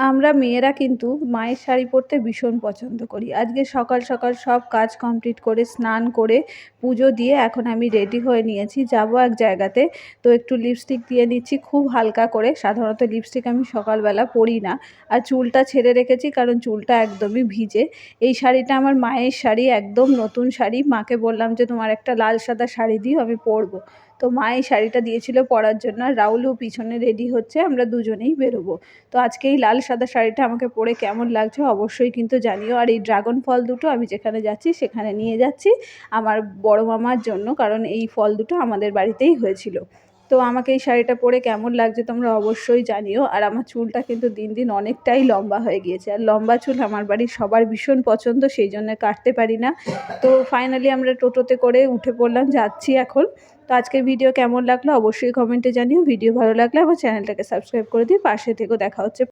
আমরা মেয়েরা কিন্তু মায়ের শাড়ি পরতে ভীষণ পছন্দ করি। আজকে সকাল সকাল সব কাজ কমপ্লিট করে স্নান করে পুজো দিয়ে এখন আমি রেডি হয়ে নিয়েছি, যাবো এক জায়গাতে। তো একটু লিপস্টিক দিয়ে নিচ্ছি খুব হালকা করে, সাধারণত লিপস্টিক আমি সকালবেলা পরি না। আর চুলটা ছেড়ে রেখেছি কারণ চুলটা একদমই ভিজে। এই শাড়িটা আমার মায়ের শাড়ি, একদম নতুন শাড়ি। মাকে বললাম যে তোমার একটা লাল সাদা শাড়ি দিও, আমি পরবো। তো মা এই শাড়িটা দিয়েছিল পরার জন্য। আর রাহুলও পিছনে রেডি হচ্ছে, আমরা দুজনেই বেরোবো। তো আজকে এই লাল সাদা শাড়িটা আমাকে পরে কেমন লাগছে অবশ্যই কিন্তু জানিও। আর এই ড্রাগন ফল দুটো আমি যেখানে যাচ্ছি সেখানে নিয়ে যাচ্ছি আমার বড় মামার জন্য, কারণ এই ফল দুটো আমাদের বাড়িতেই হয়েছিল। তো আমাকে এই শাড়িটা পরে কেমন লাগছে তোমরা অবশ্যই জানিও। আর আমার চুলটা কিন্তু দিন দিন অনেকটাই লম্বা হয়ে গিয়েছে, আর লম্বা চুল আমার বাড়ির সবার ভীষণ পছন্দ, সেই জন্য কাটতে পারি না। তো ফাইনালি আমরা টোটোতে করে উঠে পড়লাম, যাচ্ছি এখন। তো আজকের ভিডিও কেমন লাগলো অবশ্যই কমেন্টে জানিও। ভিডিও ভালো লাগলে আমার চ্যানেলটাকে সাবস্ক্রাইব করে দিও, পাশে থেকেও। দেখা হচ্ছে